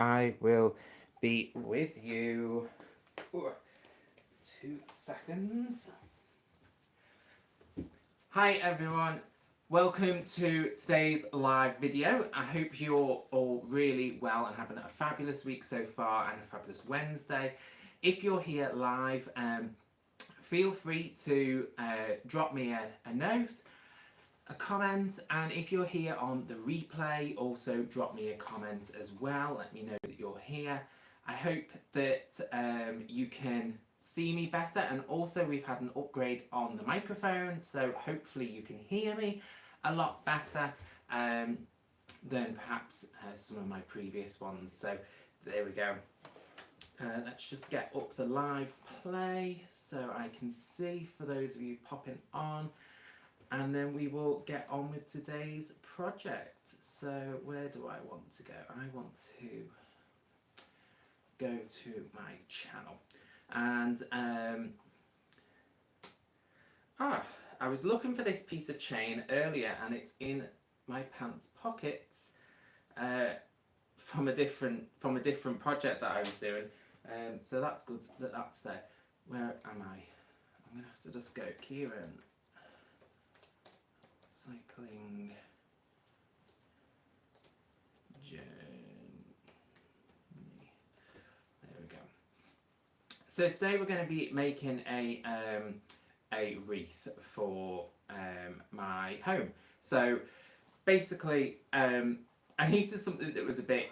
I will be with you. Ooh, 2 seconds. Hi everyone, welcome to today's live video. I hope you're all really well and having a fabulous week so far and a fabulous Wednesday. If you're here live, feel free to drop me a note, a comment, and if you're here on the replay, also drop me a comment as well. Let me know that you're here. I hope that you can see me better, and also we've had an upgrade on the microphone, so hopefully you can hear me a lot better than perhaps some of my previous ones. So there we go. Let's just get up the live play so I can see for those of you popping on, and then we will get on with today's project. So where do I want to go? I want to go to my channel, and I was looking for this piece of chain earlier and it's in my pants pockets from a different project that I was doing. So that's good that that's there. Where am I? I'm gonna have to just go Kieran. Cycling. Journey. There we go. So today we're going to be making a wreath for my home. So basically, I needed something that was a bit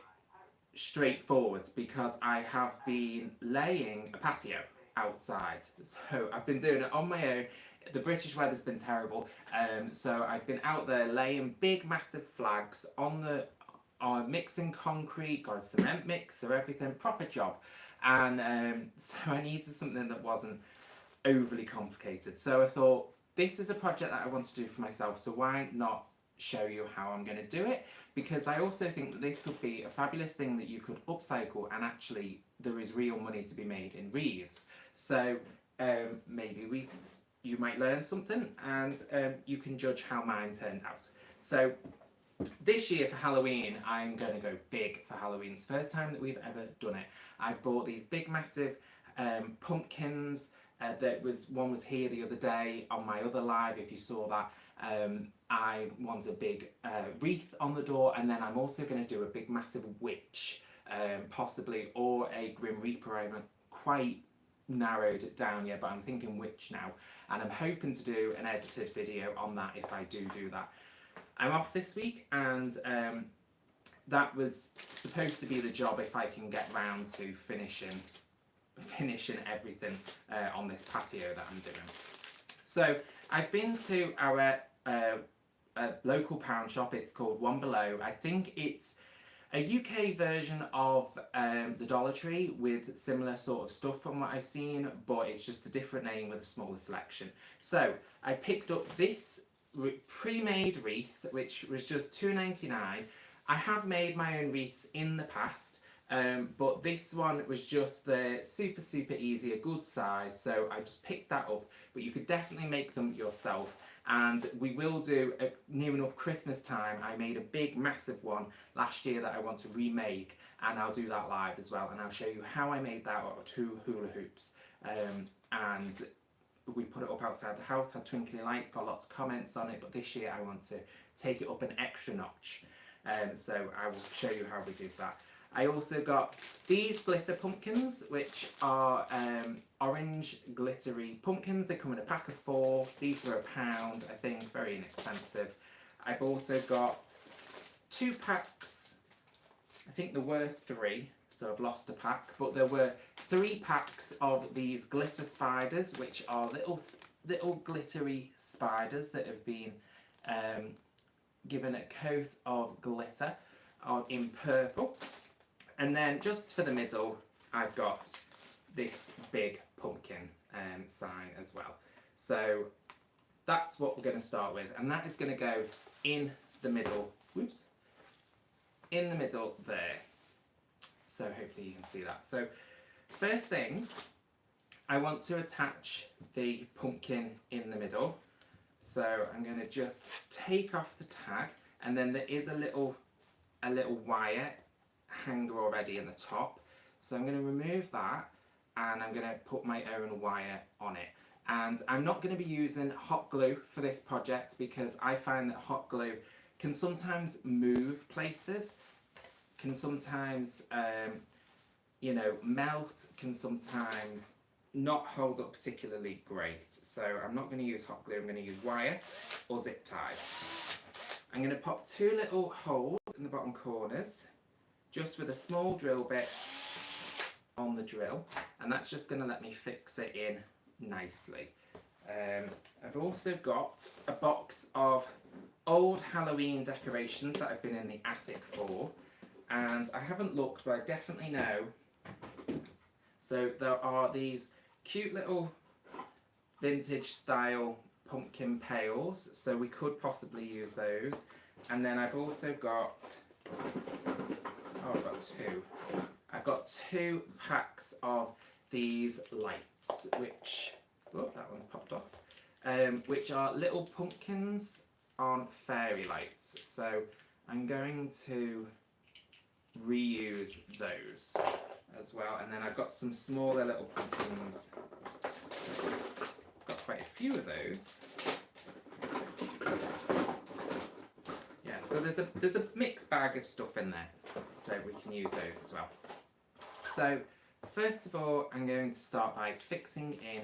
straightforward because I have been laying a patio outside. So I've been doing it on my own. The British weather's been terrible, so I've been out there laying big massive flags on the mixing concrete, got a cement mixer, everything, proper job. And so I needed something that wasn't overly complicated. So I thought, this is a project that I want to do for myself, so why not show you how I'm going to do it? Because I also think that this could be a fabulous thing that you could upcycle, and actually there is real money to be made in wreaths. So maybe you might learn something, and you can judge how mine turns out. So this year for Halloween, I'm going to go big for Halloween. It's the first time that we've ever done it. I've bought these big massive pumpkins. One was here the other day on my other live, if you saw that. I want a big wreath on the door, and then I'm also going to do a big massive witch, possibly, or a Grim Reaper. I haven't quite narrowed it down yet, but I'm thinking witch now, and I'm hoping to do an edited video on that if I do that. I'm off this week, and that was supposed to be the job if I can get round to finishing everything on this patio that I'm doing. So I've been to our local pound shop. It's called One Below. I think it's a UK version of the Dollar Tree with similar sort of stuff from what I've seen, but it's just a different name with a smaller selection. So I picked up this pre-made wreath, which was just £2.99. I have made my own wreaths in the past, but this one was just the super easy, a good size, so I just picked that up. But you could definitely make them yourself, and we will do near enough Christmas time. I made a big massive one last year that I want to remake, and I'll do that live as well, and I'll show you how I made that out of 2 hula hoops. And we put it up outside the house, had twinkly lights, got lots of comments on it, but this year I want to take it up an extra notch. So I will show you how we did that. I also got these glitter pumpkins, which are orange glittery pumpkins. They come in a pack of 4. These were £1, I think, very inexpensive. I've also got 2 packs. I think there were 3, so I've lost a pack, but there were 3 packs of these glitter spiders, which are little glittery spiders that have been given a coat of glitter in purple. And then just for the middle, I've got this big pumpkin sign as well. So that's what we're going to start with, and that is going to go in the middle. Whoops. In the middle there. So hopefully you can see that. So first things, I want to attach the pumpkin in the middle. So I'm going to just take off the tag, and then there is a little wire hanger already in the top. So I'm going to remove that and I'm going to put my own wire on it. And I'm not going to be using hot glue for this project because I find that hot glue can sometimes move places, can sometimes, you know, melt, can sometimes not hold up particularly great. So I'm not going to use hot glue, I'm going to use wire or zip ties. I'm going to pop 2 little holes in the bottom corners, just with a small drill bit on the drill, and that's just going to let me fix it in nicely. I've also got a box of old Halloween decorations that I've been in the attic for, and I haven't looked, but I definitely know. So there are these cute little vintage style pumpkin pails, so we could possibly use those. And then I've also got, I've got 2 packs of these lights, which, oh, that one's popped off, which are little pumpkins on fairy lights. So I'm going to reuse those as well. And then I've got some smaller little pumpkins. Got quite a few of those. Yeah, so there's a mixed bag of stuff in there, so we can use those as well. So first of all, I'm going to start by fixing in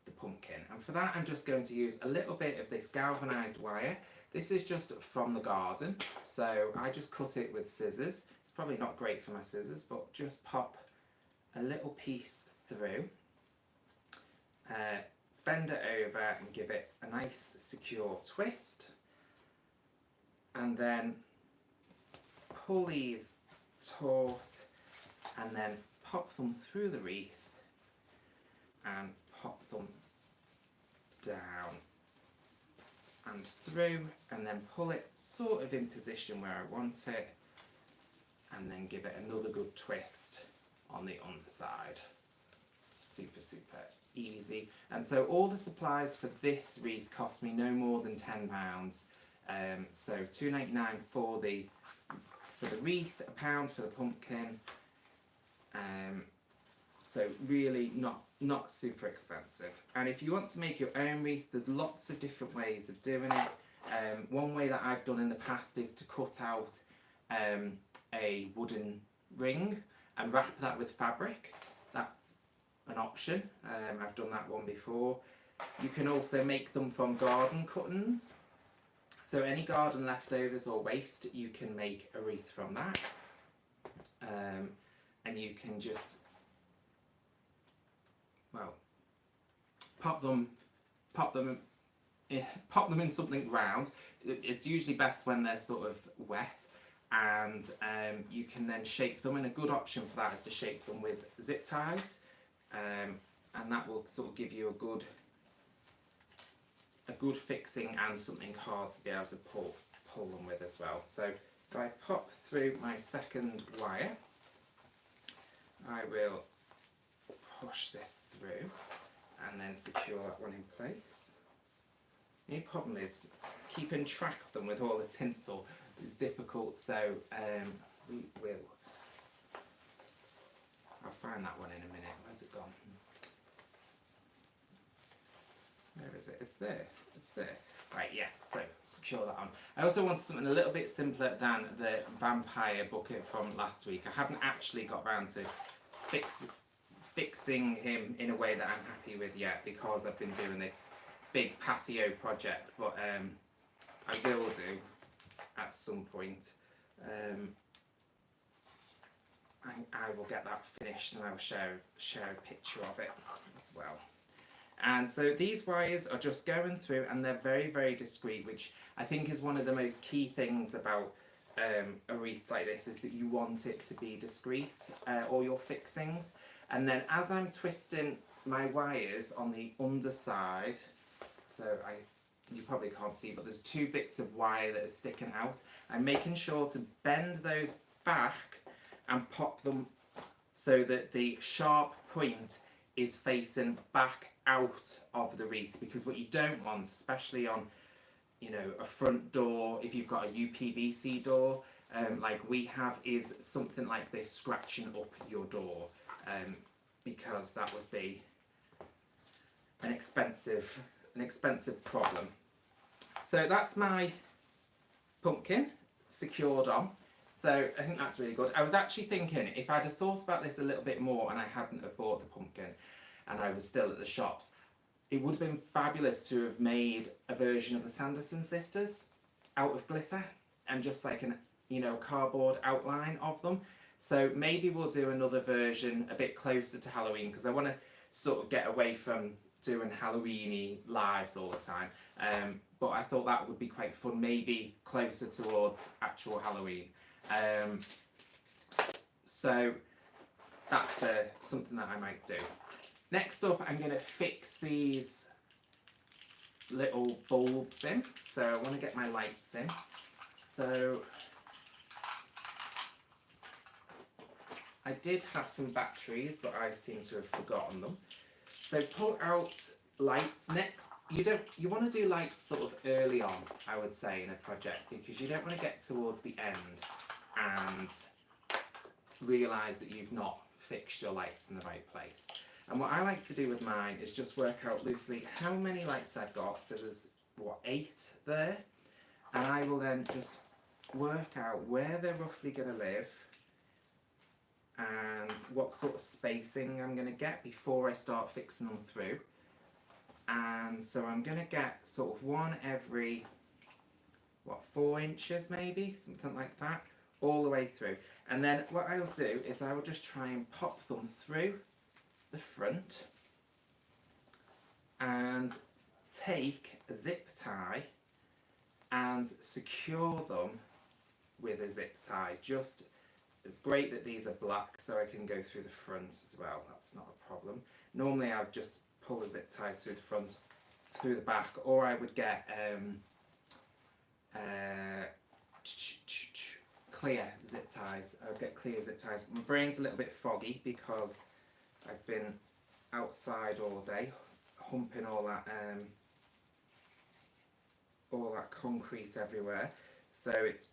the pumpkin, and for that I'm just going to use a little bit of this galvanised wire. This is just from the garden, so I just cut it with scissors. It's probably not great for my scissors, but just pop a little piece through, bend it over and give it a nice secure twist, and then pull these taut and then pop them through the wreath and pop them down and through, and then pull it sort of in position where I want it, and then give it another good twist on the underside. Super easy. And so all the supplies for this wreath cost me no more than £10. So £2.99 for the wreath, £1 for the pumpkin. So really not super expensive. And if you want to make your own wreath, there's lots of different ways of doing it. One way that I've done in the past is to cut out a wooden ring and wrap that with fabric. That's an option. I've done that one before. You can also make them from garden cuttings. So any garden leftovers or waste, you can make a wreath from that. And you can just, well, pop them in something round. It's usually best when they're sort of wet, and you can then shape them. And a good option for that is to shape them with zip ties, and that will sort of give you a good fixing and something hard to be able to pull them with as well. So if I pop through my second wire, I will push this through and then secure that one in place. The only problem is keeping track of them with all the tinsel is difficult, so we will. I'll find that one in a minute. Where's it gone? Where is it? It's there. It's there. Right, yeah, so secure that on. I also wanted something a little bit simpler than the vampire bucket from last week. I haven't actually got around to fixing him in a way that I'm happy with yet, because I've been doing this big patio project, but I will do at some point. I will get that finished and I will share a picture of it as well. And so these wires are just going through, and they're very discreet, which I think is one of the most key things about a wreath like this, is that you want it to be discreet, all your fixings. And then as I'm twisting my wires on the underside, so you probably can't see, but there's 2 bits of wire that are sticking out. I'm making sure to bend those back and pop them so that the sharp point is facing back out of the wreath, because what you don't want, especially on, you know, a front door, if you've got a UPVC door, like we have is something like this scratching up your door, because that would be an expensive problem. So that's my pumpkin secured on. So I think that's really good. I was actually thinking if I'd have thought about this a little bit more and I hadn't have bought the pumpkin and I was still at the shops, it would have been fabulous to have made a version of the Sanderson sisters out of glitter and just like an, you know, cardboard outline of them. So maybe we'll do another version a bit closer to Halloween, because I want to sort of get away from doing Halloweeny lives all the time. But I thought that would be quite fun, maybe closer towards actual Halloween. So that's something that I might do. Next up, I'm going to fix these little bulbs in. So I want to get my lights in. So I did have some batteries, but I seem to have forgotten them. So pull out lights next. You want to do lights sort of early on, I would say, in a project, because you don't want to get towards the end and realise that you've not fixed your lights in the right place. And what I like to do with mine is just work out loosely how many lights I've got. So there's, what, 8 there? And I will then just work out where they're roughly going to live and what sort of spacing I'm going to get before I start fixing them through. And so I'm going to get sort of one every, what, 4 inches maybe, something like that, all the way through. And then what I'll do is I will just try and pop them through the front and take a zip tie and secure them with a zip tie. Just, it's great that these are black so I can go through the front as well. That's not a problem. Normally I would just pull the zip ties through the front, through the back, or I would get clear zip ties. I would get clear zip ties. My brain's a little bit foggy because I've been outside all day, humping all that concrete everywhere. So it's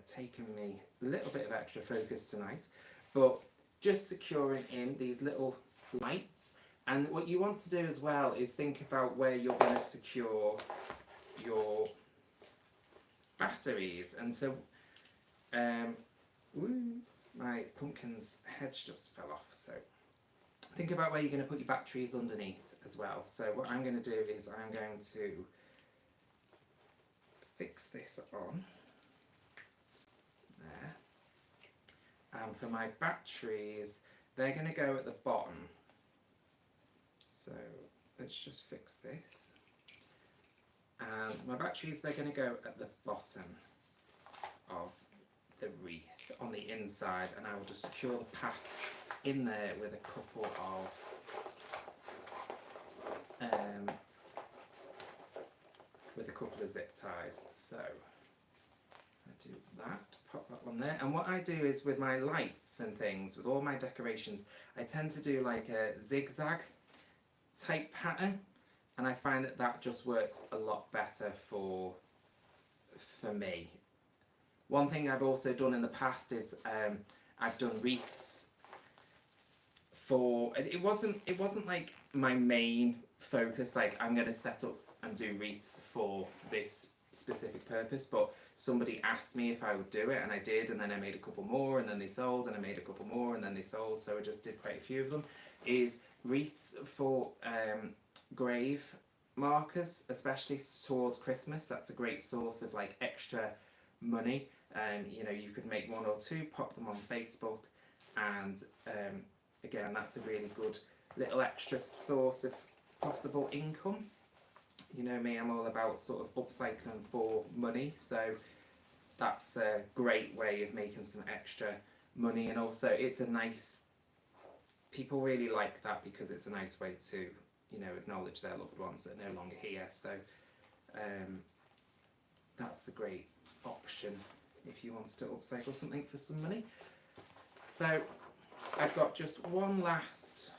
taken me a little bit of extra focus tonight, but just securing in these little lights. And what you want to do as well is think about where you're going to secure your batteries. And so, my pumpkin's head just fell off. So think about where you're going to put your batteries underneath as well. So what I'm going to do is I'm going to fix this on there. And for my batteries, they're going to go at the bottom. So let's just fix this. And my batteries, they're going to go at the bottom of the wreath on the inside, and I will just secure the pack in there with a couple of zip ties. So I do that, pop that one there. And what I do is with my lights and things, with all my decorations, I tend to do like a zigzag type pattern, and I find that that just works a lot better for me. One thing I've also done in the past is I've done wreaths for, it wasn't like my main focus, like I'm going to set up and do wreaths for this specific purpose, but somebody asked me if I would do it, and I did, and then I made a couple more, and then they sold, and I made a couple more, and then they sold, so I just did quite a few of them. Is wreaths for grave markers, especially towards Christmas. That's a great source of like extra money. You know, you could make 1 or 2, pop them on Facebook, and again, that's a really good little extra source of possible income. You know me, I'm all about sort of upcycling for money, so that's a great way of making some extra money. And also it's a nice, people really like that because it's a nice way to, you know, acknowledge their loved ones that are no longer here. So that's a great option if you wanted to upcycle something for some money. So I've got just one last,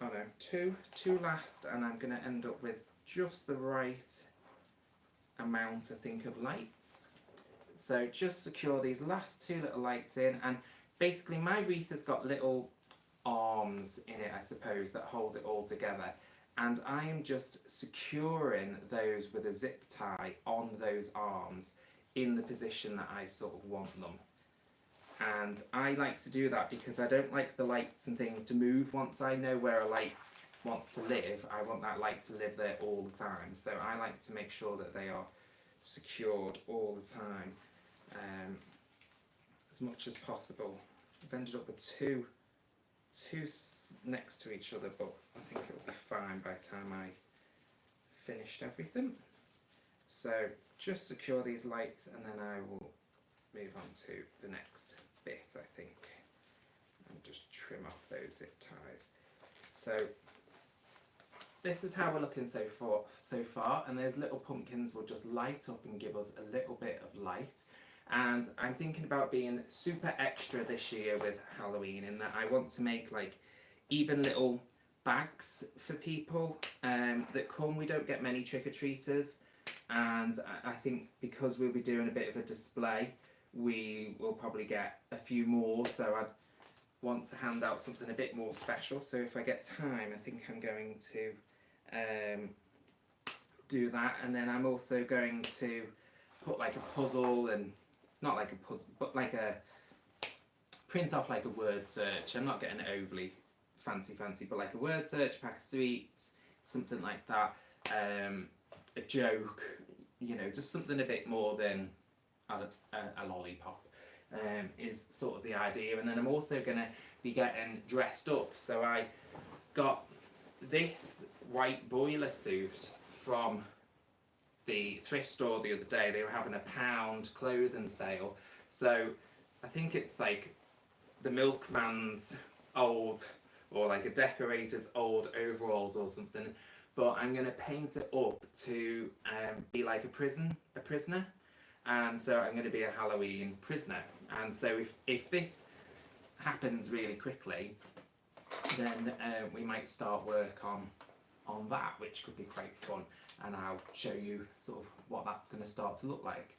oh no, two last, and I'm going to end up with just the right amount, I think, of lights. So just secure these last two little lights in, and basically my wreath has got little arms in it, I suppose, that hold it all together. And I am just securing those with a zip tie on those arms in the position that I sort of want them. And I like to do that because I don't like the lights and things to move once I know where a light wants to live. I want that light to live there all the time. So I like to make sure that they are secured all the time, as much as possible. I've ended up with two next to each other, but I think it'll be fine by the time I finished everything. So just secure these lights, and then I will move on to the next bit, I think, and just trim off those zip ties. So this is how we're looking so far, and those little pumpkins will just light up and give us a little bit of light. And I'm thinking about being super extra this year with Halloween, in that I want to make like even little bags for people that come. We don't get many trick-or-treaters, and I think because we'll be doing a bit of a display, we will probably get a few more, so I'd want to hand out something a bit more special. So if I get time, I think I'm going to do that. And then I'm also going to put like a puzzle, and not like a puzzle, but like a print off like a word search. I'm not getting overly fancy, but like a word search, pack of sweets, something like that, a joke, you know, just something a bit more than a lollipop, is sort of the idea. And then I'm also going to be getting dressed up. So I got this white boiler suit from the thrift store the other day. They were having a £1 clothing sale, so I think it's like the milkman's old, or like a decorator's old overalls or something, but I'm going to paint it up to be like a prisoner, and so I'm going to be a Halloween prisoner. And so if this happens really quickly, then we might start work on that, which could be quite fun, and I'll show you sort of what that's going to start to look like.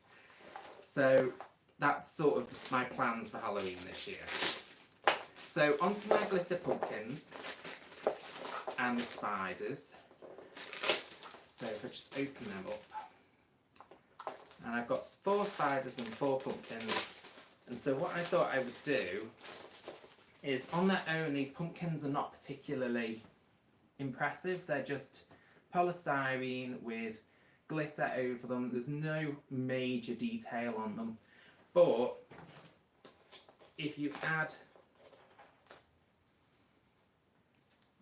So that's sort of my plans for Halloween this year. So onto my glitter pumpkins and the spiders. So if I just open them up, and I've got 4 spiders and 4 pumpkins. And so what I thought I would do is, on their own, these pumpkins are not particularly impressive. They're just polystyrene with glitter over them. There's no major detail on them. But if you add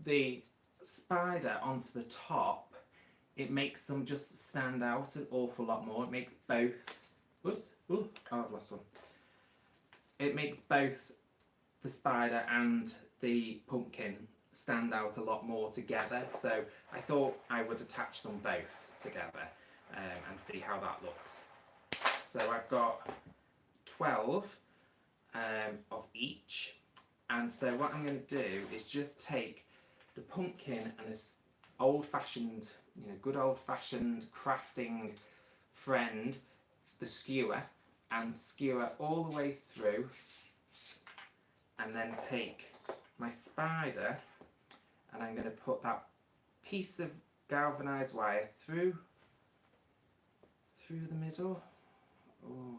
the spider onto the top, it makes them just stand out an awful lot more. It makes both... Whoops! Ooh, oh, I've lost one. It makes both the spider and the pumpkin stand out a lot more together. So I thought I would attach them both together and see how that looks. So I've got 12 of each. And so what I'm going to do is just take the pumpkin and this old-fashioned, you know, good old-fashioned crafting friend, the skewer, and skewer all the way through, and then take my spider, and I'm going to put that piece of galvanised wire through the middle. Oh.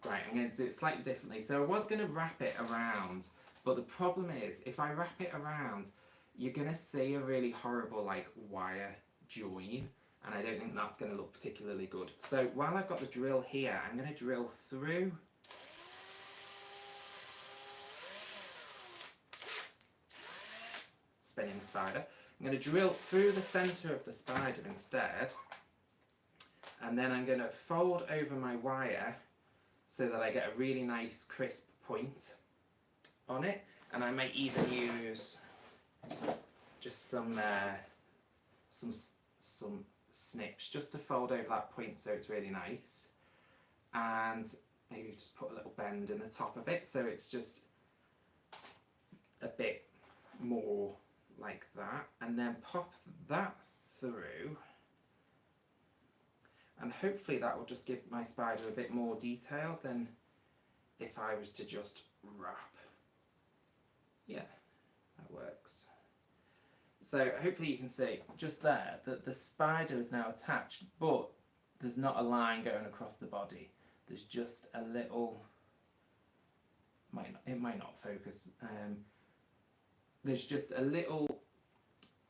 Right, I'm going to do it slightly differently. So I was going to wrap it around, but the problem is, if I wrap it around, you're going to see a really horrible like wire join, and I don't think that's going to look particularly good. So while I've got the drill here, I'm going to drill through spinning spider. I'm going to drill through the centre of the spider instead, and then I'm going to fold over my wire so that I get a really nice crisp point on it. And I might even use just some snips just to fold over that point so it's really nice, and maybe just put a little bend in the top of it so it's just a bit more like that, and then pop that through and hopefully that will just give my spider a bit more detail than if I was to just wrap. Yeah, that works. So hopefully you can see just there that the spider is now attached, but there's not a line going across the body. There's just a little, it might not focus, there's just a little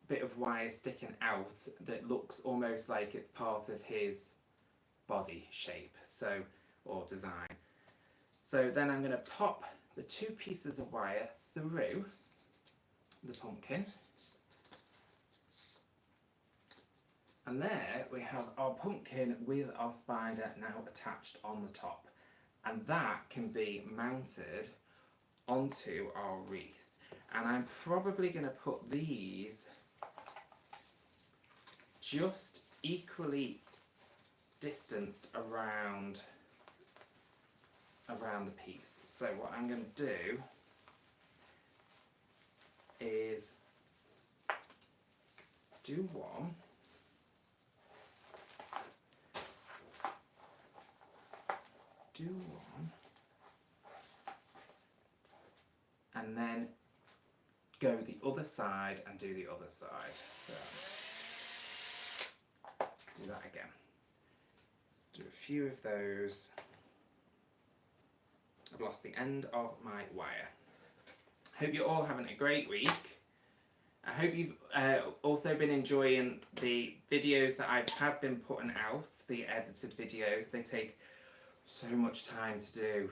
bit of wire sticking out that looks almost like it's part of his body shape, so, or design. So then I'm going to pop the 2 pieces of wire through the pumpkin, and there we have our pumpkin with our spider now attached on the top, and that can be mounted onto our wreath. And I'm probably going to put these just equally distanced around the piece. So what I'm going to do is do one, and then go the other side and do the other side. So do that again. Let's do a few of those. I've lost the end of my wire. Hope you're all having a great week. I hope you've also been enjoying the videos that I have been putting out, the edited videos. They take so much time to do.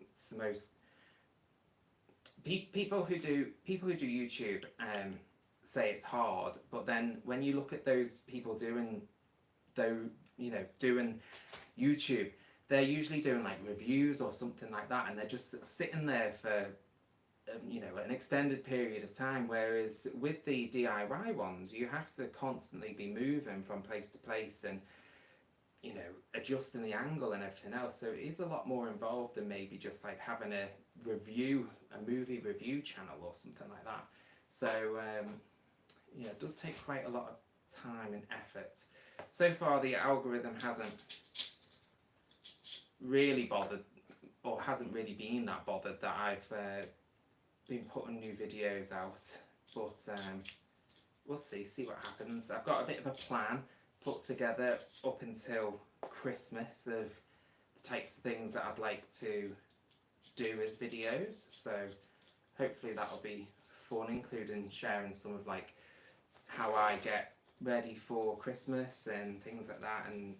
It's the most people who do YouTube say it's hard, but then when you look at those people doing YouTube, they're usually doing like reviews or something like that, and they're just sitting there for an extended period of time, whereas with the DIY ones you have to constantly be moving from place to place and adjusting the angle and everything else, so it is a lot more involved than maybe just like having a movie review channel or something like that. So it does take quite a lot of time and effort. So far the algorithm hasn't really bothered, or hasn't really been that bothered that I've been putting new videos out, but we'll see what happens. I've got a bit of a plan put together up until Christmas of the types of things that I'd like to do as videos, so hopefully that'll be fun, including sharing some of like how I get ready for Christmas and things like that, and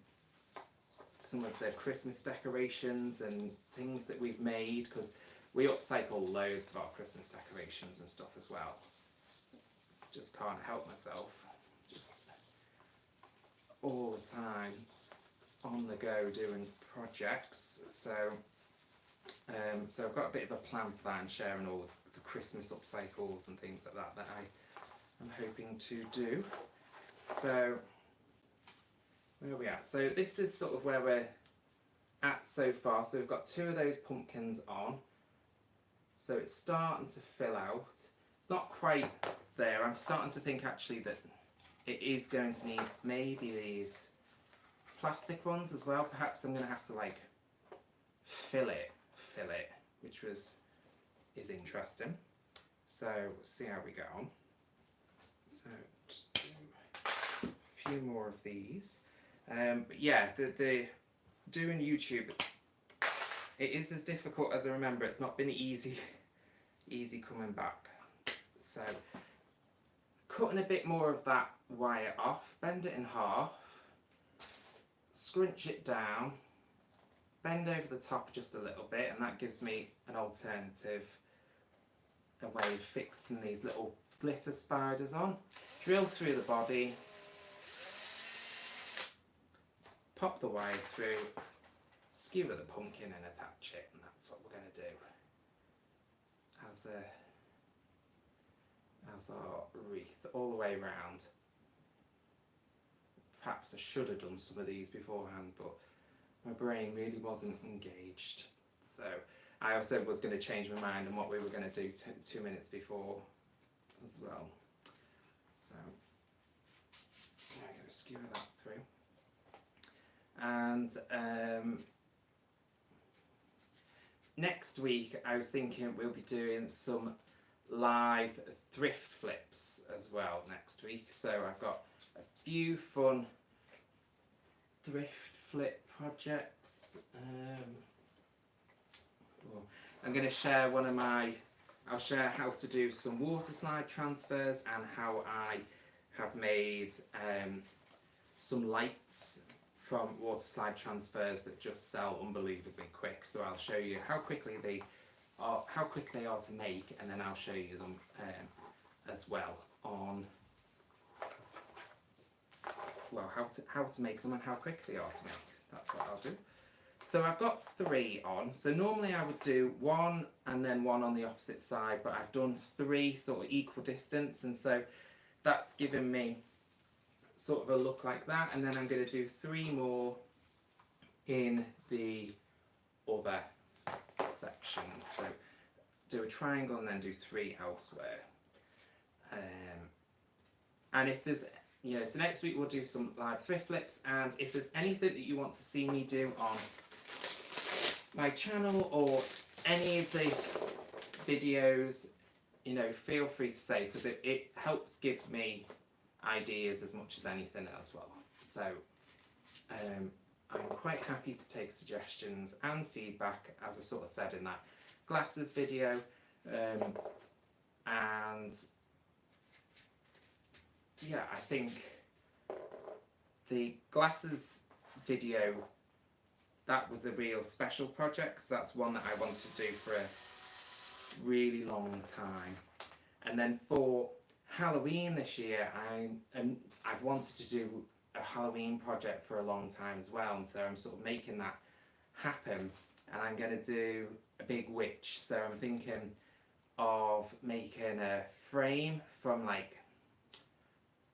some of the Christmas decorations and things that we've made, because we upcycle loads of our Christmas decorations and stuff as well. Just can't help myself, just all the time on the go doing projects. So so I've got a bit of a plan for that, and sharing all the Christmas upcycles and things like that I'm hoping to do. So where are we at? So this is sort of where we're at so far. So we've got 2 of those pumpkins on, so it's starting to fill out. It's not quite there. I'm starting to think actually that it is going to need maybe these plastic ones as well. Perhaps I'm going to have to like fill it, which is interesting. So we'll see how we go on. So just do a few more of these. But yeah, the doing YouTube, it is as difficult as I remember. It's not been easy coming back. So cutting a bit more of that wire off, bend it in half, scrunch it down, bend over the top just a little bit, and that gives me an alternative, a way of fixing these little glitter spiders on. Drill through the body, pop the wire through, skewer the pumpkin and attach it, and that's what we're going to do as our wreath all the way around. Perhaps I should have done some of these beforehand, but my brain really wasn't engaged. So I also was going to change my mind on what we were going to do 2 minutes before as well. So I'm going to skewer that through. And next week I was thinking we'll be doing some live thrift flips as well next week. So I've got a few fun thrift flip projects. I'm going to share I'll share how to do some water slide transfers and how I have made some lights from water slide transfers that just sell unbelievably quick. So I'll show you how quick they are to make, and then I'll show you them as well on how to make them and how quick they are to make. That's what I'll do. So I've got 3 on. So normally I would do 1 and then 1 on the opposite side, but I've done 3 sort of equal distance, and so that's given me sort of a look like that. And then I'm going to do 3 more in the other section. So do a triangle and then do 3 elsewhere. And if there's so next week we'll do some live thrift flips, and if there's anything that you want to see me do on my channel or any of the videos, feel free to say, because it helps give me ideas as much as anything as well. So I'm quite happy to take suggestions and feedback, as I sort of said in that glasses video, and yeah, I think the glasses video, that was a real special project, because that's one that I wanted to do for a really long time. And then for Halloween this year, I've wanted to do a Halloween project for a long time as well, and so I'm sort of making that happen, and I'm going to do a big witch. So I'm thinking of making a frame from like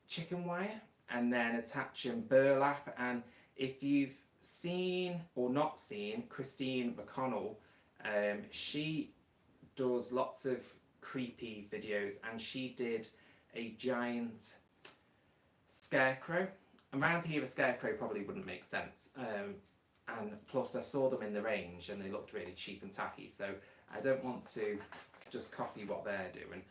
chicken wire and then attaching burlap. And if you've seen or not seen Christine McConnell, she does lots of creepy videos, and she did a giant scarecrow. Around here a scarecrow probably wouldn't make sense, and plus I saw them in the range and they looked really cheap and tacky, so I don't want to just copy what they're doing.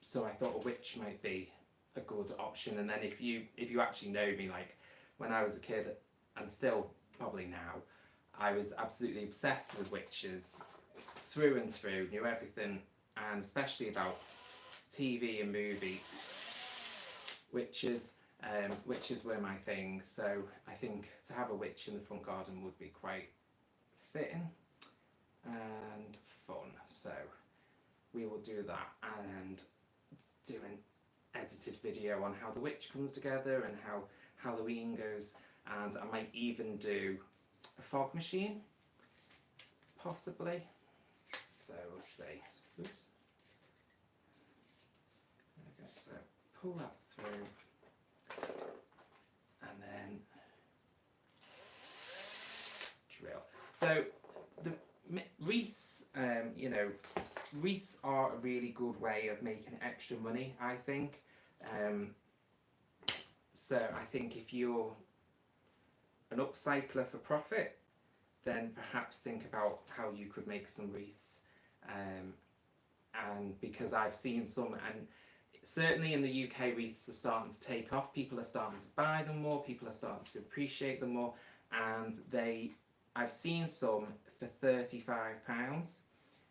So I thought a witch might be a good option. And then if you actually know me, like when I was a kid, and still probably now, I was absolutely obsessed with witches through and through, knew everything, and especially about TV and movie. Witches were my thing, so I think to have a witch in the front garden would be quite fitting and fun. So we will do that and do an edited video on how the witch comes together and how Halloween goes, and I might even do a fog machine, possibly. So we'll see. Oops. Okay, so pull that through and then drill. So the wreaths, wreaths are a really good way of making extra money, I think. So I think if you're an upcycler for profit, then perhaps think about how you could make some wreaths. And because I've seen some, and certainly in the UK, wreaths are starting to take off. People are starting to buy them more, people are starting to appreciate them more, and I've seen some for £35,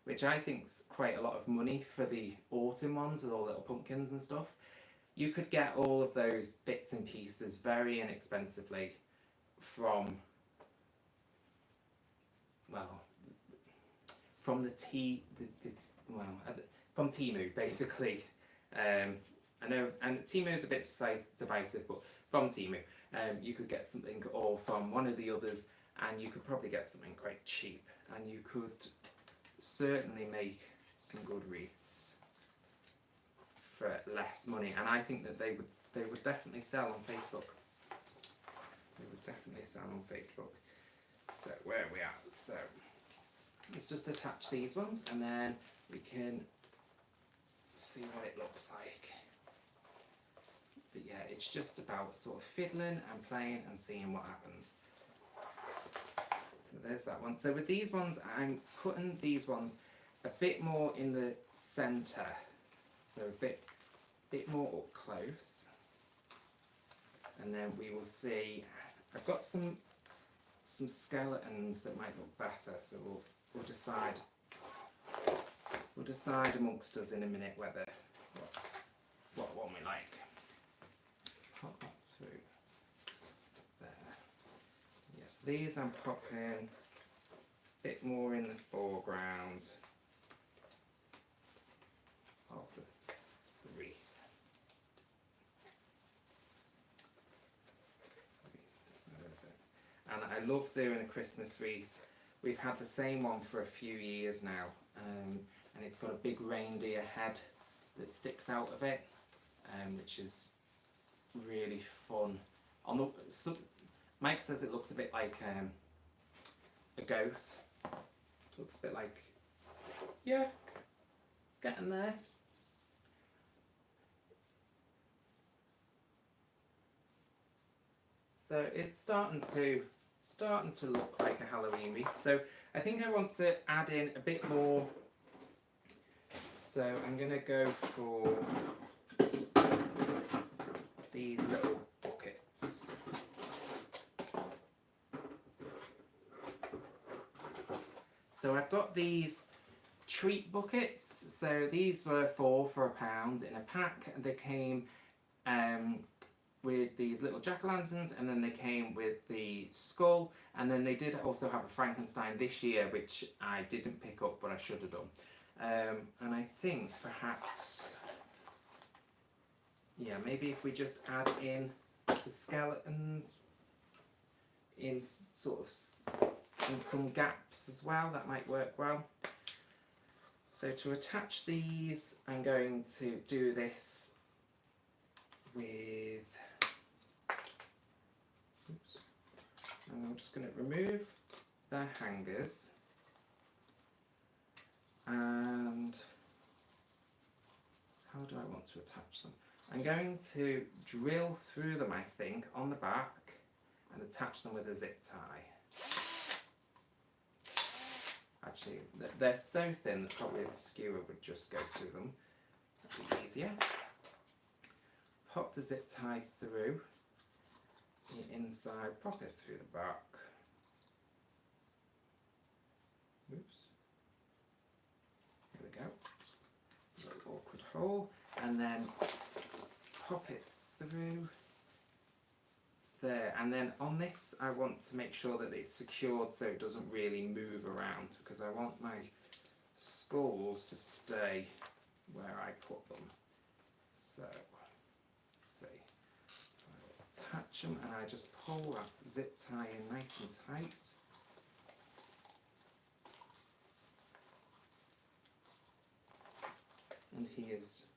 which I think's quite a lot of money for the autumn ones with all little pumpkins and stuff. You could get all of those bits and pieces very inexpensively from from Temu, basically. I know, and Temu is a bit divisive, but from Temu, you could get something, or from one of the others, and you could probably get something quite cheap, and you could certainly make some good wreaths for less money. And I think that they would definitely sell on Facebook. They would definitely sell on Facebook. So where are we at? So let's just attach these ones, and then we can see what it looks like. But yeah, it's just about sort of fiddling and playing and seeing what happens. So there's that one. So with these ones, I'm putting these ones a bit more in the centre. So a bit more up close. And then we will see, I've got some skeletons that might look better, so we'll decide amongst us in a minute whether what one we like. Pop that through there. Yes, these I'm popping a bit more in the foreground of the wreath. And I love doing a Christmas wreath. We've had the same one for a few years now, and it's got a big reindeer head that sticks out of it, which is really fun. Mike says it looks a bit like a goat. Looks a bit like, yeah, it's getting there. So it's starting to look like a Halloween wreath. So I think I want to add in a bit more. So I'm going to go for these little buckets. So I've got these treat buckets. So these were £4 for £1 in a pack. They came with these little jack-o'-lanterns, and then they came with the skull, and then they did also have a Frankenstein this year, which I didn't pick up, but I should have done. And I think perhaps, yeah, maybe if we just add in the skeletons in sort of in some gaps as well, that might work well. So to attach these, I'm going to do this with, and I'm just going to remove their hangers, and how do I want to attach them? I'm going to drill through them, I think, on the back and attach them with a zip tie. Actually, they're so thin that probably the skewer would just go through them. That'd be easier. Pop the zip tie through the inside, pop it through the back. Oops. Here we go. A little awkward hole, and then pop it through there. And then on this, I want to make sure that it's secured so it doesn't really move around, because I want my skulls to stay where I put them. So attach them, and I just pull that zip tie in nice and tight. And he is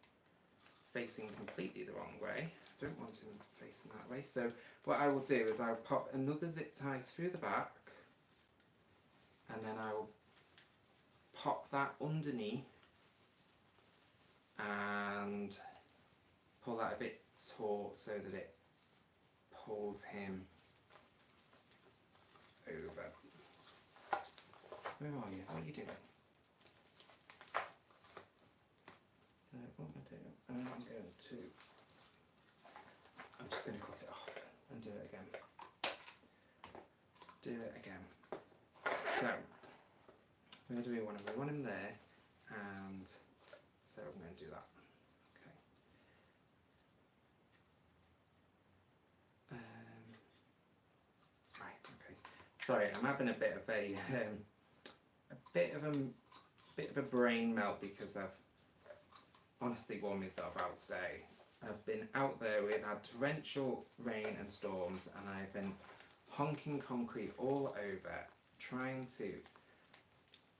facing completely the wrong way. I don't want him facing that way. So what I will do is I'll pop another zip tie through the back, and then I will pop that underneath and pull that a bit taut so that it pulls him over. Where are you? What are you doing? So what am I doing? I'm just going to cut it off and do it again. So where do we want him? We want him there, and so I'm going to do that. Sorry, I'm having a bit of a brain melt because I've honestly worn myself out today. I've been out there, we've had torrential rain and storms, and I've been honking concrete all over, trying to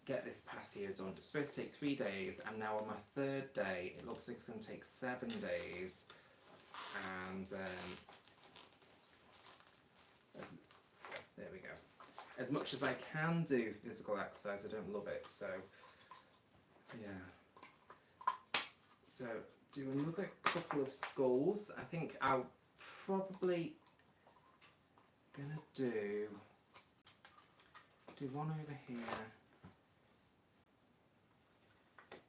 get this patio done. It's supposed to take 3 days, and now on my 3rd day, it looks like it's going to take 7 days, and there we go. As much as I can do physical exercise, I don't love it, so yeah. So do another couple of skulls. I think I'll probably gonna do one over here,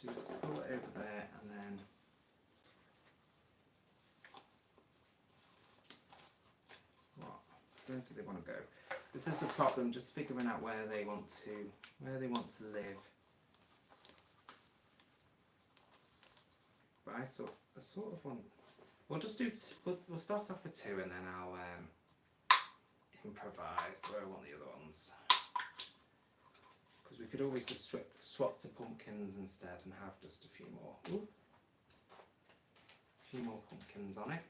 do a skull over there, and then where do they want to go? This is the problem, just figuring out where they want to live. But I sort of want. We'll just do. We'll start off with 2, and then I'll improvise where I want the other ones. Because we could always just swap to pumpkins instead and have just a few more. Ooh. A few more pumpkins on it.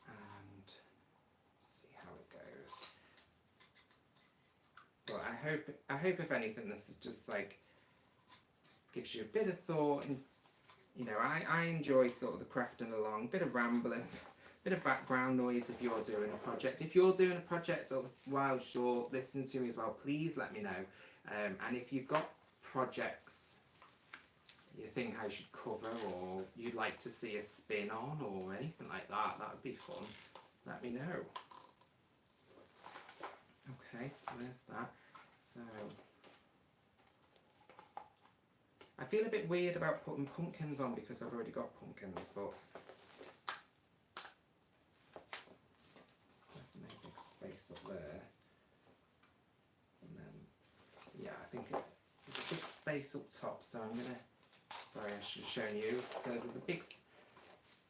And see how it goes. But I hope if anything this is just like gives you a bit of thought, and you know, I enjoy sort of the crafting along, bit of rambling, bit of background noise if you're doing a project. If you're doing a project whilst you're listening to me as well, please let me know. And if you've got projects you think I should cover, or you'd like to see a spin on, or anything like that, that would be fun. Let me know. Okay, so there's that. So I feel a bit weird about putting pumpkins on because I've already got pumpkins, but I've made a big space up there. And then, yeah, I think there's a big space up top, so I'm gonna, sorry, I should have shown you. So there's a big,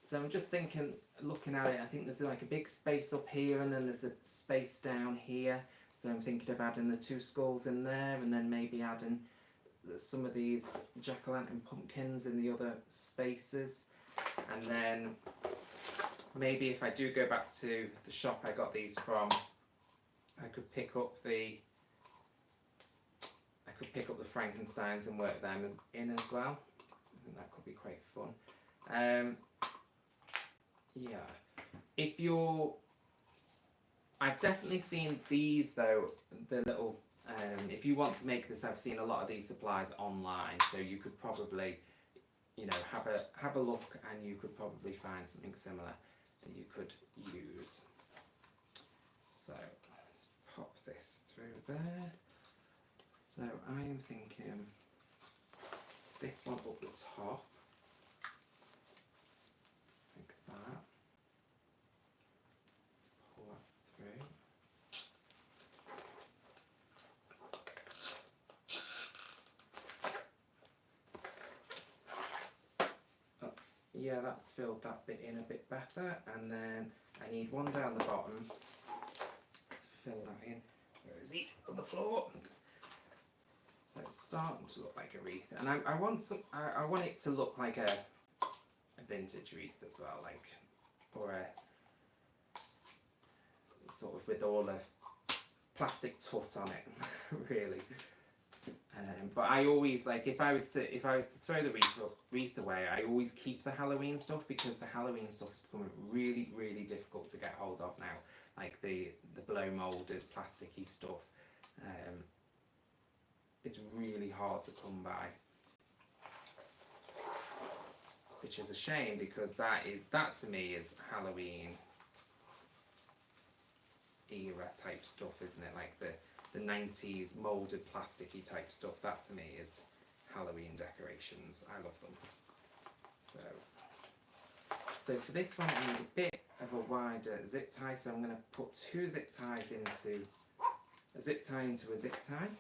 so I'm just thinking, looking at it, I think there's like a big space up here, and then there's a space down here. So I'm thinking of adding the 2 skulls in there, and then maybe adding some of these jack-o'-lantern pumpkins in the other spaces. And then maybe if I do go back to the shop I got these from, I could pick up the Frankensteins and work them in as well. I think that could be quite fun. Yeah, if you're, I've definitely seen these though, the little, if you want to make this, I've seen a lot of these supplies online, so you could probably, you know, have a look, and you could probably find something similar that you could use. So let's pop this through there. So I am thinking this one up the top, like that. Pull that through. Yeah, that's filled that bit in a bit better, and then I need one down the bottom to fill that in. Where is he? It's on the floor. So it's starting to look like a wreath, and I want it to look like a vintage wreath as well, like, or a sort of with all the plastic tut on it, really. But I always, like, if I was to throw the wreath away, I always keep the Halloween stuff, because the Halloween stuff is becoming really, really difficult to get hold of now. Like the blow moulded plasticky stuff, it's really hard to come by, which is a shame, because that to me is Halloween era type stuff, isn't it? Like the 90s moulded plasticky type stuff, that to me is Halloween decorations. I love them. So for this one I need a bit of a wider zip tie, so I'm going to put 2 zip ties into a zip tie into a zip tie,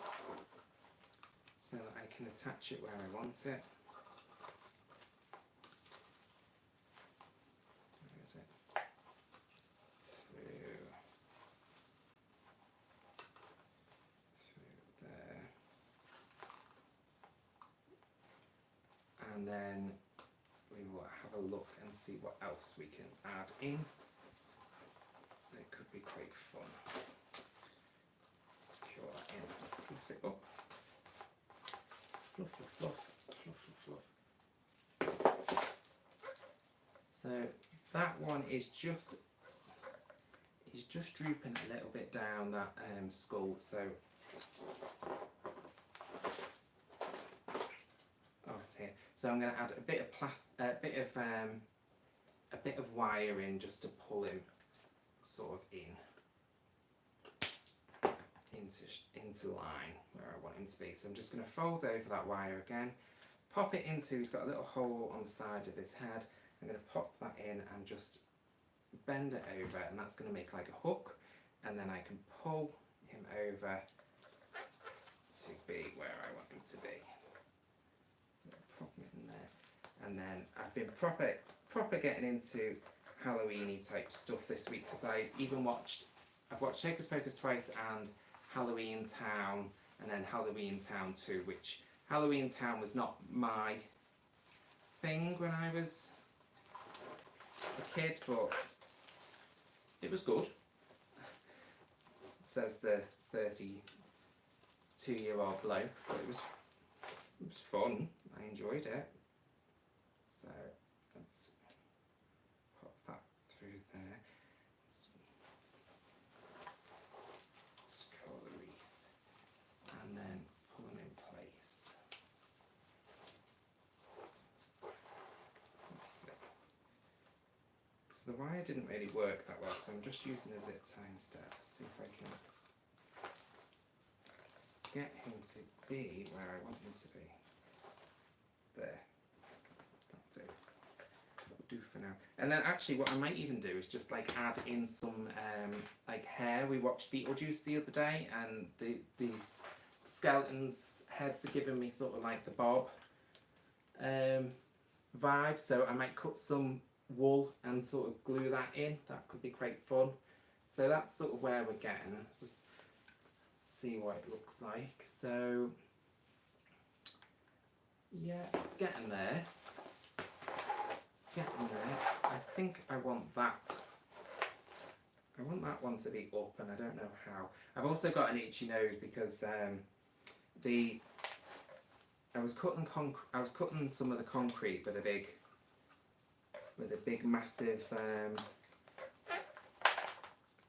so that I can attach it where I want it. Where is it? Through there. And then we will have a look and see what else we can add in. It could be quite fun. Secure that in, fluff it up. Fluff, fluff, fluff, fluff, fluff, fluff. So that one is just drooping a little bit down that skull. So oh, it's here. So I'm going to add a bit of wire in just to pull him sort of into line where I want him to be. So I'm just going to fold over that wire again, pop it into, he's got a little hole on the side of his head. I'm going to pop that in and just bend it over, and that's going to make like a hook, and then I can pull him over to be where I want him to be. So pop him in there, and then I've been proper getting into Halloweeny type stuff this week, because I've watched Hocus Pocus twice and Halloween Town, and then Halloween Town 2, which Halloween Town was not my thing when I was a kid, but it was good, says the 32-year-old bloke, but it was fun. I enjoyed it. So let's pop that through there. Secure the wreath and then pull them in place. Let's see. So the wire didn't really work that well, so I'm just using a zip tie instead. See if I can get him to be where I want him to be. There. That'll do. That'll do for now. And then actually what I might even do is just like add in some like hair. We watched Beetlejuice the other day, and these skeletons' heads are giving me sort of like the Bob vibe, so I might cut some wool and sort of glue that in. That could be quite fun. So that's sort of where we're getting. Just see what it looks like. So yeah, it's getting there. It's getting there. I think I want that one to be up, and I don't know how. I've also got an itchy nose because I was cutting some of the concrete with a big massive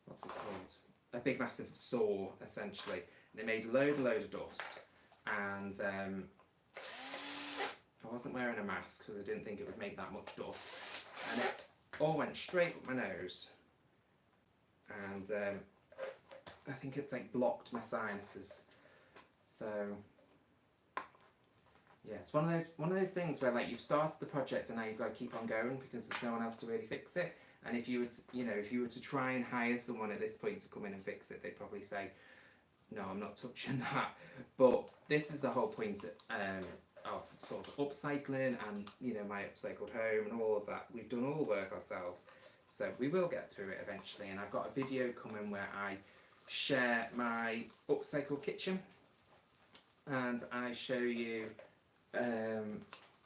what's it called? A big massive saw, essentially. And it made a load of dust, and I wasn't wearing a mask because I didn't think it would make that much dust, and it all went straight up my nose, and I think it's like blocked my sinuses. So yeah, it's one of those things where like you've started the project and now you've got to keep on going because there's no one else to really fix it. And if you were to try and hire someone at this point to come in and fix it, they'd probably say, no, I'm not touching that. But this is the whole point of sort of upcycling and, you know, my upcycled home and all of that. We've done all the work ourselves, so we will get through it eventually. And I've got a video coming where I share my upcycled kitchen, and I show you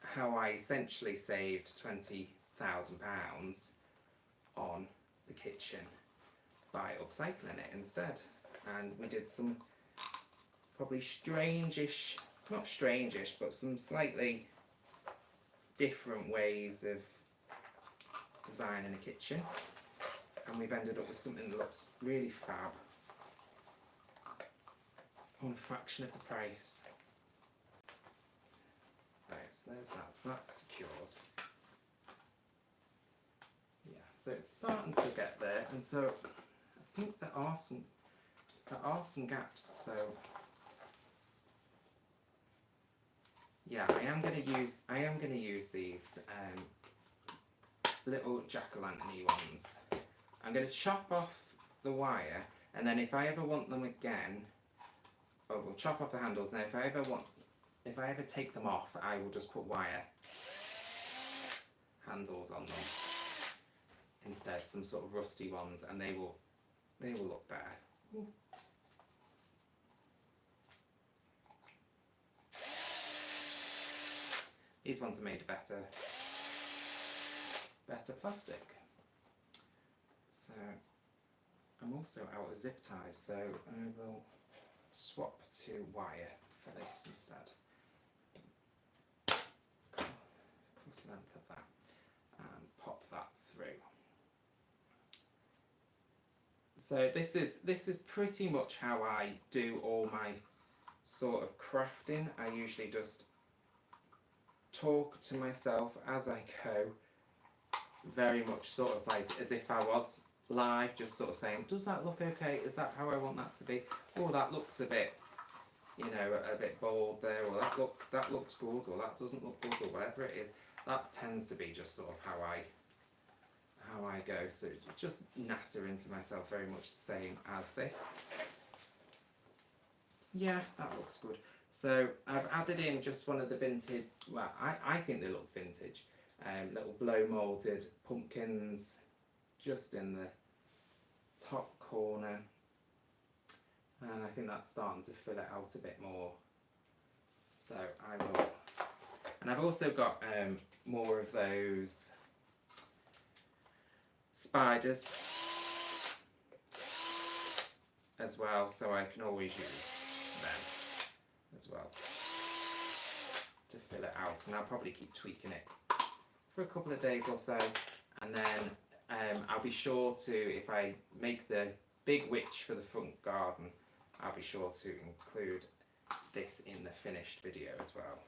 how I essentially saved £20,000 on the kitchen by upcycling it instead. And we did some probably not strangish, but some slightly different ways of designing a kitchen, and we've ended up with something that looks really fab on a fraction of the price. Right, so there's that, so that's secured. Yeah, so it's starting to get there, and so I think there are some gaps. So yeah, I am going to use these little jack-o'-lantern-y ones. I'm going to chop off the wire, and then if I ever want them again, we'll chop off the handles. Now, if I ever take them off, I will just put wire handles on them instead, some sort of rusty ones, and they will look better. Ooh. These ones are made of better plastic. So I'm also out of zip ties, so I will swap to wire for this instead. Plus the length of that, and pop that through. So this is pretty much how I do all my sort of crafting. I usually just talk to myself as I go, very much sort of like as if I was live, just sort of saying, does that look okay? Is that how I want that to be? Oh, that looks a bit, you know, a bit bold there, or that looks good, or that doesn't look good, or whatever it is. That tends to be just sort of how I go. So just natter into myself very much the same as this. Yeah, that looks good. So I've added in just one of the vintage, well, I think they look vintage, little blow moulded pumpkins just in the top corner, and I think that's starting to fill it out a bit more. So I will, and I've also got more of those spiders as well, so I can always use them as well to fill it out, and I'll probably keep tweaking it for a couple of days or so, and then I'll be sure to, if I make the big witch for the front garden, I'll be sure to include this in the finished video as well,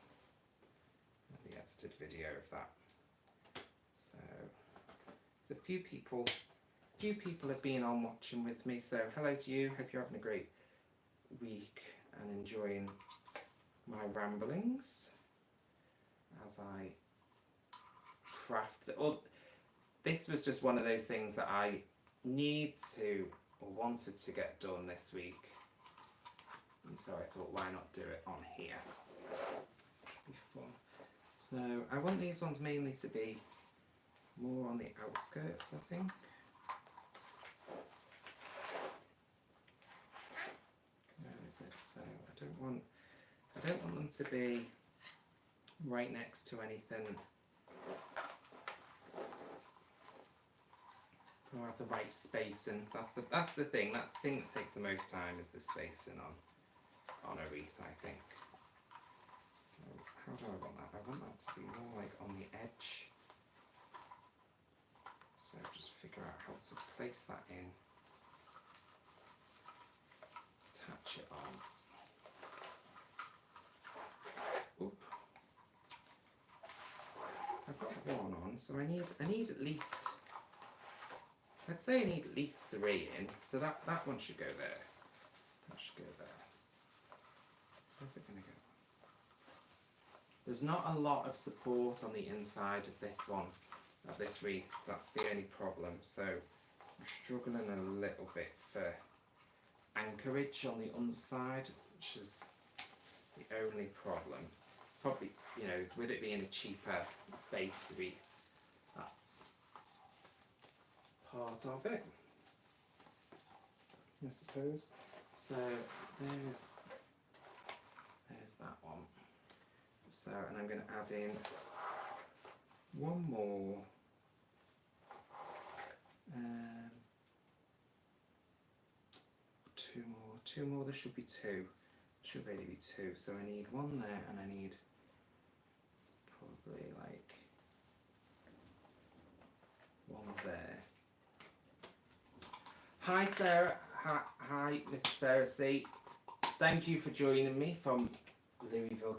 the edited video of that. So a few people have been on watching with me, so hello to you. Hope you're having a great week and enjoying my ramblings as I craft. This was just one of those things that I need to or wanted to get done this week, and so I thought, why not do it on here? Should be fun. So I want these ones mainly to be more on the outskirts, I think. Where is it? So I don't want them to be right next to anything. Or have the right spacing. That's the thing. That's the thing that takes the most time, is the spacing on a wreath, I think. So how do I want that? I want that to be more like on the edge. So just figure out how to place that in. Attach it on. Oop. I've got one on, so I need at least, I'd say I need at least 3 in, so that one should go there. That should go there. Where's it going to go? There's not a lot of support on the inside of this one, of this wreath. That's the only problem. So I'm struggling a little bit for anchorage on the underside, which is the only problem. It's probably, you know, with it being a cheaper base wreath, that's part of it, I suppose. So there's that one. So, and I'm going to add in one more, two more, there should be 2, should really be 2, so I need one there, and I need probably like one there. Hi Sarah, hi Mrs. Sarah C. Thank you for joining me from Louisville,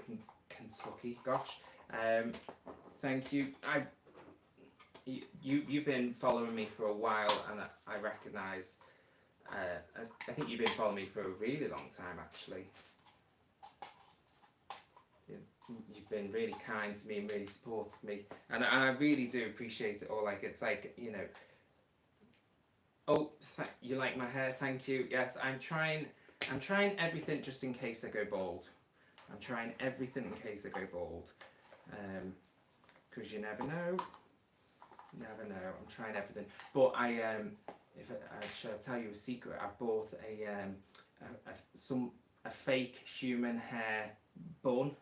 Kentucky. Gosh, thank you. You've been following me for a while, and I recognise. I think you've been following me for a really long time, actually. You've been really kind to me and really supported me, and I really do appreciate it all. Like, it's like, you know. Oh, you like my hair? Thank you. Yes, I'm trying everything just in case I go bald. I'm trying everything in case I go bald, because you never know. You never know. I'm trying everything, but shall I tell you a secret? I've bought a fake human hair bun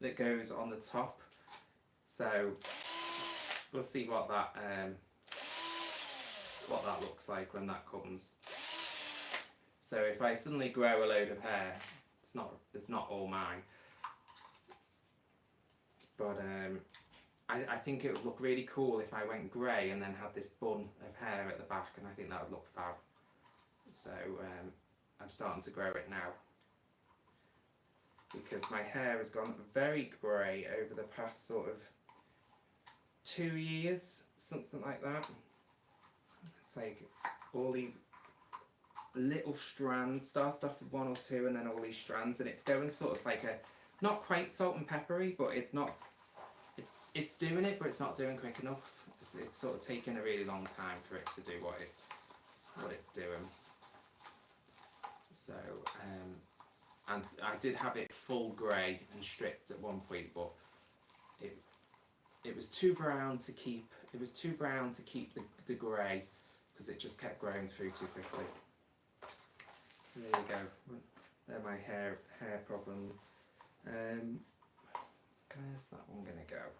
that goes on the top. So we'll see what that looks like when that comes. So if I suddenly grow a load of hair, it's not all mine. But I think it would look really cool if I went grey and then had this bun of hair at the back, and I think that would look fab. So I'm starting to grow it now. because my hair has gone very grey over the past sort of 2 years, something like that. It's like all these little strands, started off with 1 or 2 and then all these strands, and it's going sort of like a, not quite salt and peppery, but it's not, it's doing it, but it's not doing quick enough. It's sort of taking a really long time for it to do what it's doing. So, and I did have it full grey and stripped at one point, but it was too brown to keep. It was too brown to keep the grey, because it just kept growing through too quickly. So there you go. They're my hair problems. Where's that one gonna go?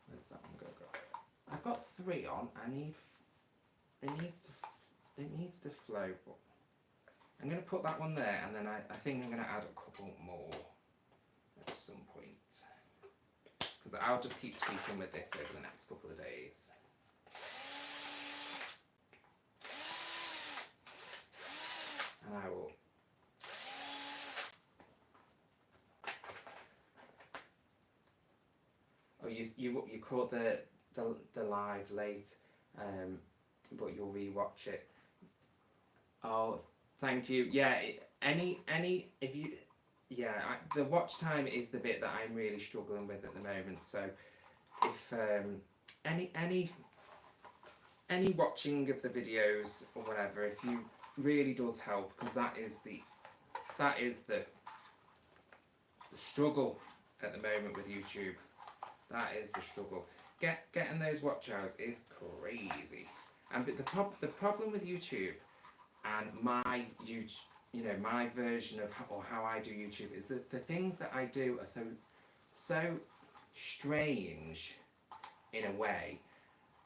Where's that one gonna go? I've got 3 on. It needs to flow, but I'm going to put that one there, and then I think I'm going to add a couple more at some point, because I'll just keep tweaking with this over the next couple of days. And I will you caught the live late, but you'll rewatch it. Oh, thank you. Yeah, if you, yeah, the watch time is the bit that I'm really struggling with at the moment. So, if any watching of the videos or whatever, if you really does help, because that is the struggle at the moment with YouTube. That is the struggle. Getting those watch hours is crazy. And but the problem with YouTube and my my version of how I do YouTube is that the things that I do are so strange in a way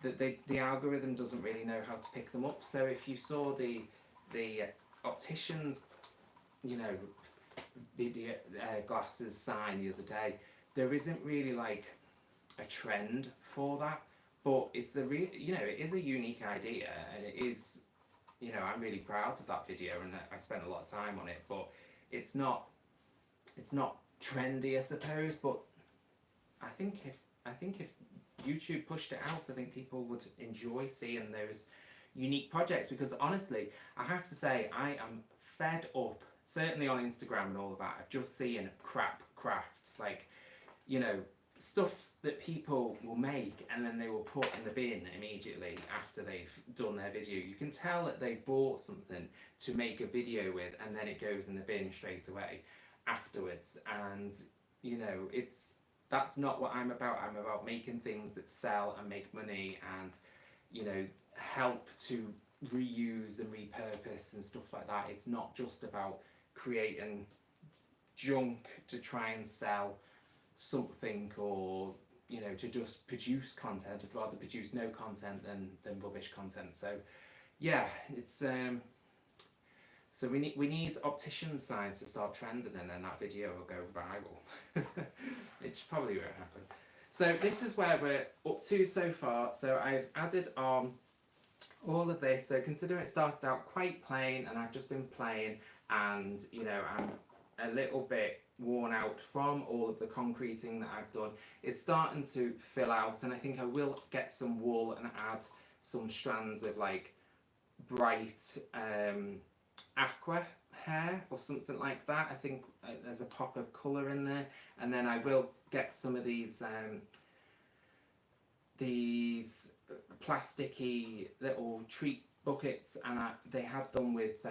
that the algorithm doesn't really know how to pick them up. So if you saw the optician's video glasses sign the other day, there isn't really like a trend for that, but it's it is a unique idea, and it is, I'm really proud of that video, and I spent a lot of time on it, but it's not trendy, I suppose. But I think if YouTube pushed it out, I think people would enjoy seeing those unique projects, because honestly, I have to say, I am fed up, certainly on Instagram and all of that, of just seeing crap crafts, like, stuff that people will make and then they will put in the bin immediately after they've done their video. You can tell that they bought something to make a video with, and then it goes in the bin straight away afterwards. And that's not what I'm about. I'm about making things that sell and make money, and help to reuse and repurpose and stuff like that. It's not just about creating junk to try and sell something, or to just produce content. I'd rather produce no content than rubbish content. So yeah, it's so we need optician signs to start trending, and then that video will go viral. Which probably won't happen. So this is where we're up to so far. So I've added on all of this. So consider it started out quite plain, and I've just been playing, and I'm a little bit worn out from all of the concreting that I've done. It's starting to fill out, and I think I will get some wool and add some strands of like bright aqua hair or something like that. I think there's a pop of colour in there, and then I will get some of these plasticky little treat buckets, and they had them with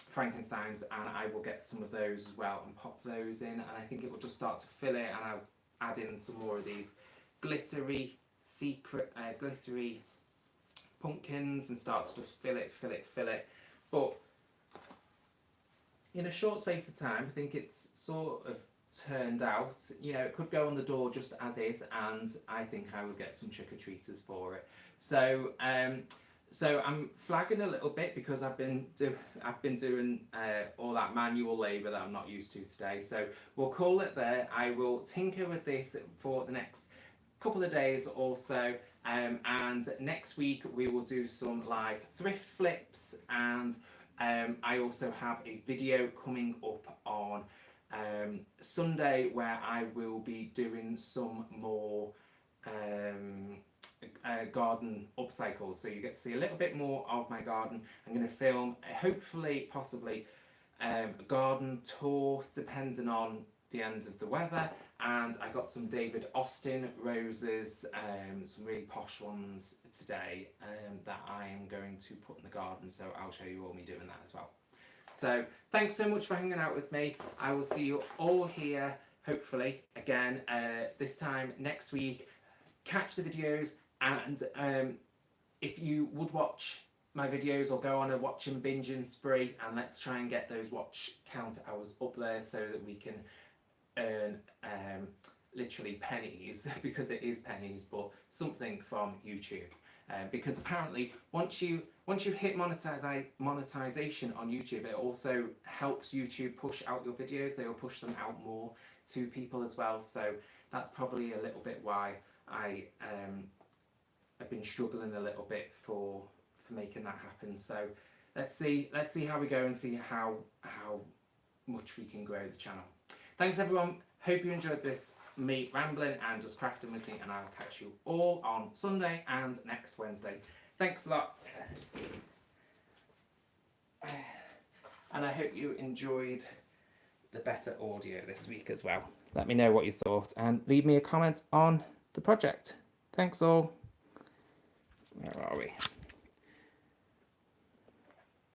Frankenstein's, and I will get some of those as well and pop those in, and I think it will just start to fill it, and I'll add in some more of these glittery glittery pumpkins and start to just fill it. But in a short space of time, I think it's sort of turned out. It could go on the door just as is, and I think I will get some trick-or-treaters for it. So so I'm flagging a little bit because I've been doing all that manual labour that I'm not used to today. So we'll call it there. I will tinker with this for the next couple of days or so, and next week we will do some live thrift flips, and I also have a video coming up on Sunday where I will be doing some more garden upcycles, so you get to see a little bit more of my garden. I'm going to film, hopefully, possibly, a garden tour, depending on the end of the weather. And I got some David Austin roses, some really posh ones today, that I am going to put in the garden, so I'll show you all me doing that as well. So thanks so much for hanging out with me. I will see you all here, hopefully, again, this time next week. Catch the videos, and if you would watch my videos or go on a watching binging spree, and let's try and get those watch count hours up there so that we can earn literally pennies, because it is pennies, but something from YouTube. Because apparently once you hit monetization on YouTube, it also helps YouTube push out your videos. They will push them out more to people as well. So that's probably a little bit why I have been struggling a little bit for making that happen. So let's see how we go and see how much we can grow the channel. Thanks everyone. Hope you enjoyed this, me rambling and just crafting with me, and I'll catch you all on Sunday and next Wednesday. Thanks a lot. And I hope you enjoyed the better audio this week as well. Let me know what you thought and leave me a comment on the project. Thanks all. Where are we?